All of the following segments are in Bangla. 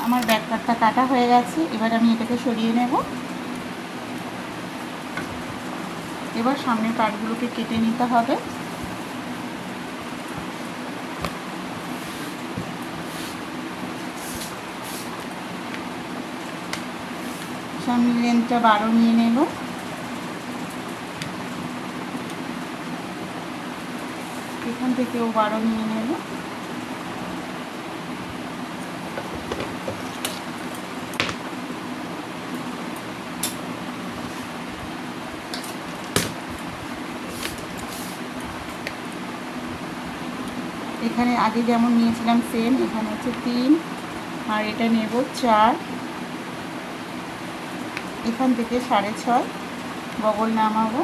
আমার ব্যাক পার্টটা কাটা হয়ে গেছে, এবার আমি এটাকে সরিয়ে নেব। এবার সামনের পার্টগুলোকে কেটে নিতে হবে। সামনের লেন্থটা 12 নিয়ে নেব। এখান থেকেও 12 নিয়ে নেব। এখানে আগে যেমন নিয়েছিলাম সেম, এখানে হচ্ছে 3 আর এটা নেব 4। এখান থেকে 6.5 বগল নামাবো।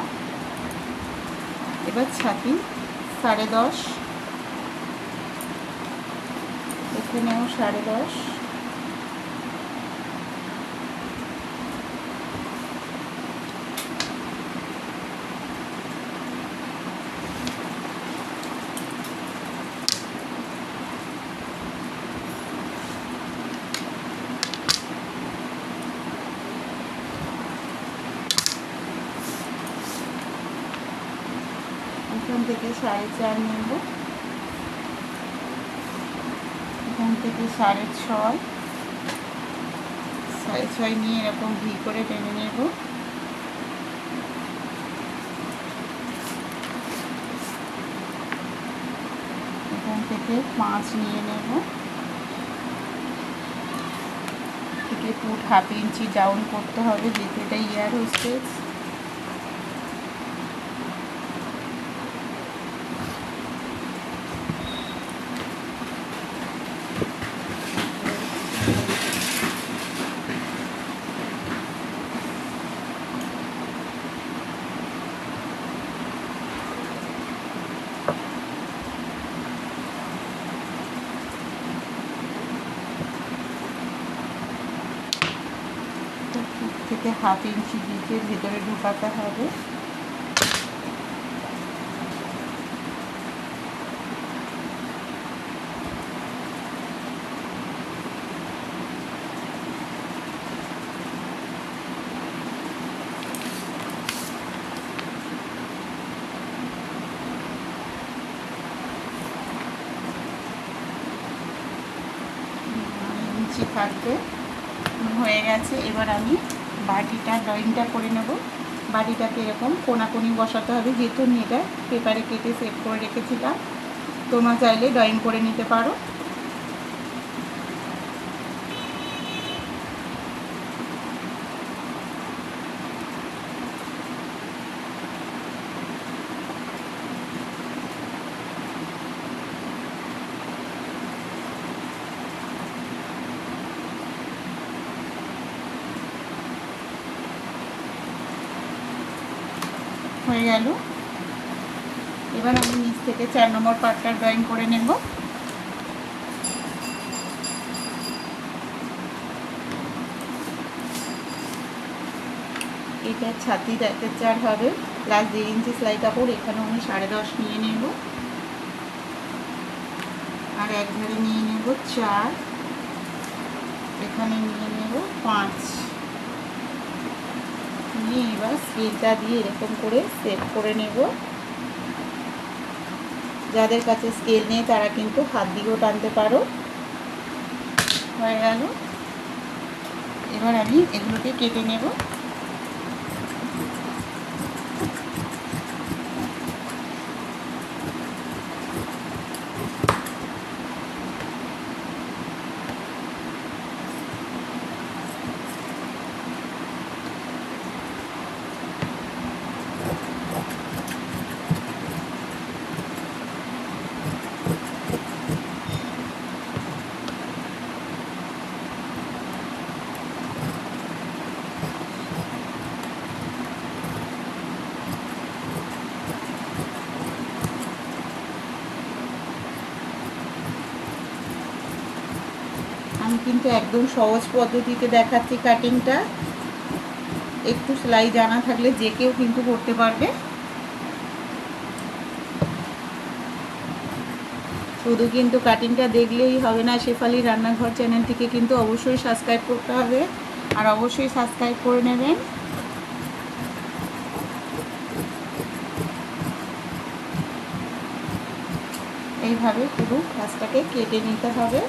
এবার ছাতি 10.5, এখানেও 10.5। এখান থেকে 4.5 নেব। এখান থেকে 6.5, 6.5 নিয়ে এরকম ভি করে টেনে নেব। এখান থেকে 5 নিয়ে নেব। থেকে ফুট 1/2 ইঞ্চি ডাউন করতে হবে, যেহেতু এটা ইয়ার হোস্টেজ। থেকে 1/2 ইঞ্চি দিকে ভেতরে ঢুকাতে হবে। ইঞ্চি থাকবে, হয়ে গেছে। এবার আমি বাটিটা ড্রয়িংটা করে নেব। বাটিটাকে এরকম কোনাকুনি বসাতে হবে, যেহেতু আমি এটা পেপারে কেটে সেভ করে রেখেছিলাম। তোমরা চাইলে ড্রয়িং করে নিতে পারো। হয়ে গেল। এবার আমি নিচ থেকে 4 নম্বর পার্টটা ড্রয়িং করে নেব। এটা ছাতি 4 হবে, প্লাস 1.5 ইঞ্চি সেলাই কাপড়। এখানে আমি 10.5 নিয়ে নেব, আর এক ধারে নিয়ে নেব 4, এখানে নিয়ে নেব 5 নিয়ে এবার স্কেলটা দিয়ে এরকম করে সেট করে নেব। যাদের কাছে স্কেল নেই তারা কিন্তু হাত দিয়েও টানতে পারো। হয়ে গেল। এবার আমি এগুলোকে কেটে নেব। আমি কিন্তু একদম সহজ পদ্ধতিতে দেখাচ্ছি কাটিংটা। একটু সেলাই জানা থাকলে যে কেউ কিন্তু করতে পারবে। শুধু কিন্তু কাটিংটা দেখলেই হবে না, শেফালি রান্নাঘর চ্যানেলটিকে কিন্তু অবশ্যই সাবস্ক্রাইব করতে হবে, আর অবশ্যই সাবস্ক্রাইব করে নেবেন। এইভাবে পুরো গাছটাকে কেটে নিতে হবে।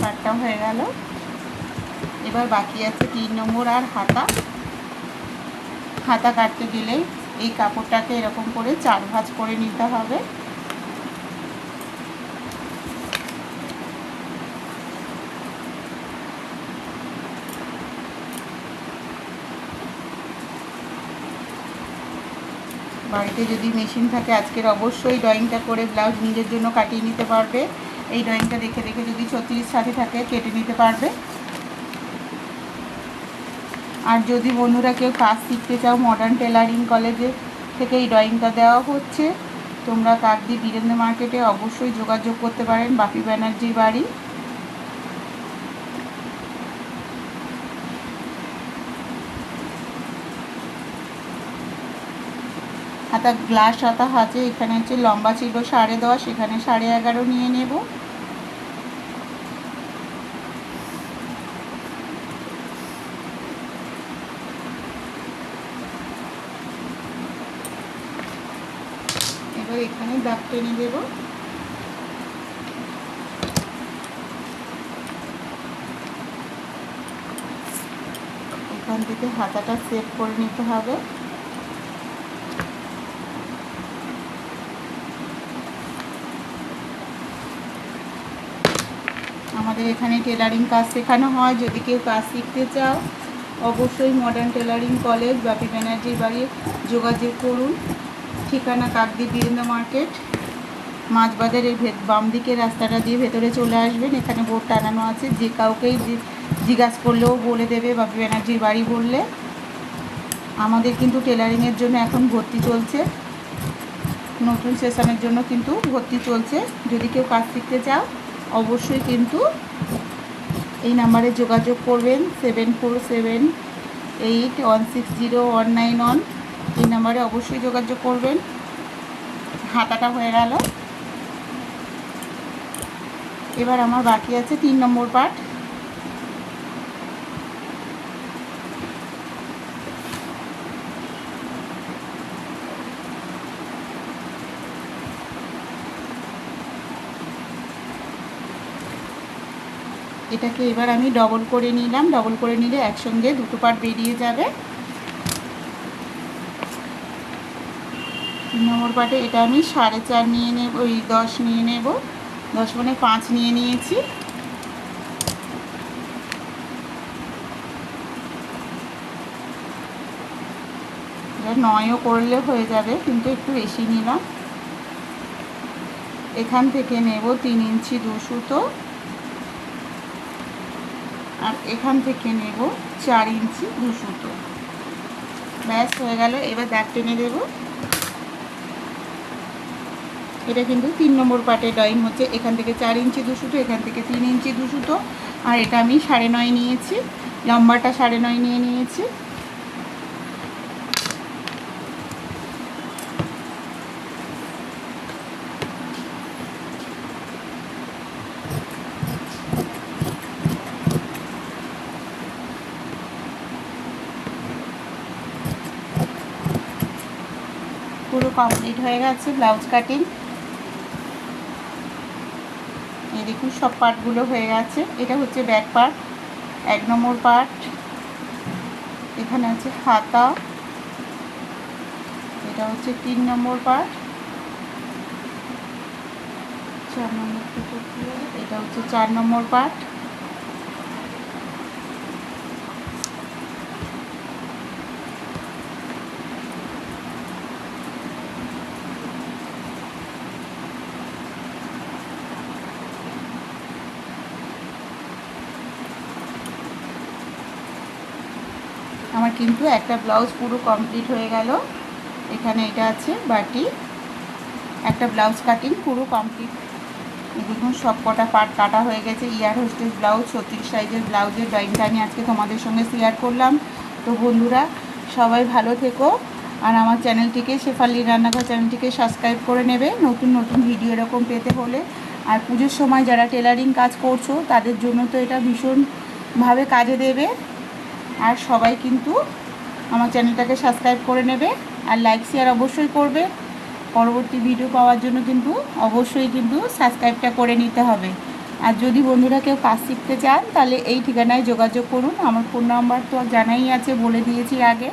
পাটটা হয়ে গেল। এবার বাকি আছে 3 নম্বর আর হাতা। হাতা কাটতে গেলে এই কাপড়টাকে এরকম করে 4 ভাঁজ করে নিতে হবে। বাড়িতে যদি মেশিন থাকে আজকের অবশ্যই ড্রয়িংটা করে ব্লাউজ নিজের জন্য কাটিয়ে নিতে পারবে। এই ড্রয়িংটা দেখে দেখে যদি 36 সাথে থাকে কেটে নিতে পারবে। আর যদি বন্ধুরা কেউ কাজ শিখতে চাও, মডার্ন টেলারিং কলেজে থেকে এই ড্রয়িংটা দেওয়া হচ্ছে, তোমরা কাকদ্বীপ বীরেন্দ্র মার্কেটে অবশ্যই যোগাযোগ করতে পারেন। বাপি ব্যানার্জির বাড়ি। হাতা গ্লাস হাতা আছে, এখানে হচ্ছে লম্বা ছিল 10.5, এখানে 11.5 নিয়ে নেব। এবার এখানে দাগ টেনে দেব। এখান থেকে হাতাটা সেট করে নিতে হবে। আমাদের এখানে টেলারিং কাজ শেখানো হয়। যদি কেউ কাজ শিখতে চাও অবশ্যই মডার্ন টেলারিং কলেজ, বাপি ব্যানার্জির বাড়ি যোগাযোগ করুন। ঠিকানা কাকদ্বীপ বীরেন্দ্র মার্কেট, মাছবাজারের বাম দিকে রাস্তাটা দিয়ে ভেতরে চলে আসবেন। এখানে বোর্ড টানানো আছে, যে কাউকেই জিজ্ঞাসা করলেও বলে দেবে বাপি ব্যানার্জির বাড়ি বললে। আমাদের কিন্তু টেলারিংয়ের জন্য এখন ভর্তি চলছে, নতুন সেশনের জন্য কিন্তু ভর্তি চলছে। যদি কেউ কাজ শিখতে চাও অবশ্যই কিন্তু এই নাম্বারে যোগাযোগ করবেন, 7478160191। এই নাম্বারে অবশ্যই যোগাযোগ করবেন। হাতাটা হয়ে গেল। এবার আমার বাকি আছে 3 নম্বর পার্ট। এটাকে এবার আমি ডবল করে নিলাম। ডবল করে নিলে একসঙ্গে দুটো পার্ট বেরিয়ে যাবে। 3 নম্বর পার্টে এটা আমি 4.5 নিয়ে নেব, 10 নিয়ে নেব। 10 মানে 5 নিয়ে নিয়েছি। এটা 9ও করলে হয়ে যাবে, কিন্তু একটু বেশি নিলাম। এখান থেকে নেব 3 ইঞ্চি 2 সুতো, আর এখান থেকে নেব 4 ইঞ্চি 2 সুতো। ব্যাস হয়ে গেল। এবার দাগ টেনে দেব। এটা কিন্তু 3 নম্বর পার্টে ড্রয়িং হচ্ছে। এখান থেকে 4 ইঞ্চি 2 সুতো, এখান থেকে 3 ইঞ্চি 2 সুতো, আর এটা আমি 9.5 নিয়েছি। লম্বাটা 9.5 নিয়ে নিয়েছি। পুরো কমপ্লিট হয়ে গেছে ব্লাউজ কাটিং। এই দেখুন সব পার্টগুলো হয়ে গেছে। এটা হচ্ছে ব্যাক পার্ট, 1 নম্বর পার্ট। এখানে আছে হাতা, এটা হচ্ছে 3 নম্বর পার্ট, 4 নম্বর, এটা হচ্ছে 4 নম্বর পার্ট। আমার কিন্তু একটা ব্লাউজ পুরো কমপ্লিট হয়ে গেল। এখানে এটা আছে বাটি, একটা ব্লাউজ কাটিং পুরো কমপ্লিট। দেখুন সব কটা পার্ট কাটা হয়ে গেছে। ইয়ার হোস্টেস ব্লাউজ 36 সাইজের ব্লাউজের ড্রয়িংটা আমি আজকে তোমাদের সঙ্গে শেয়ার করলাম। তো বন্ধুরা সবাই ভালো থেকো, আর আমার চ্যানেলটিকে, শেফালি রান্নাঘর চ্যানেলটিকে সাবস্ক্রাইব করে নেবে নতুন নতুন ভিডিও এরকম পেতে হলে। আর পুজোর সময় যারা টেলারিং কাজ করছো তাদের জন্য তো এটা ভীষণভাবে কাজে দেবে। আর সবাই কিন্তু আমার চ্যানেলটাকে সাবস্ক্রাইব করে নেবে, আর লাইক শেয়ার অবশ্যই করবে। পরবর্তী ভিডিও পাওয়ার জন্য কিন্তু অবশ্যই কিন্তু সাবস্ক্রাইবটা করে নিতে হবে। আর যদি বন্ধুরা কেউ কাজ শিখতে চান তাহলে এই ঠিকানায় যোগাযোগ করুন। আমার ফোন নাম্বার তো জানাই আছে, বলে দিয়েছি আগে।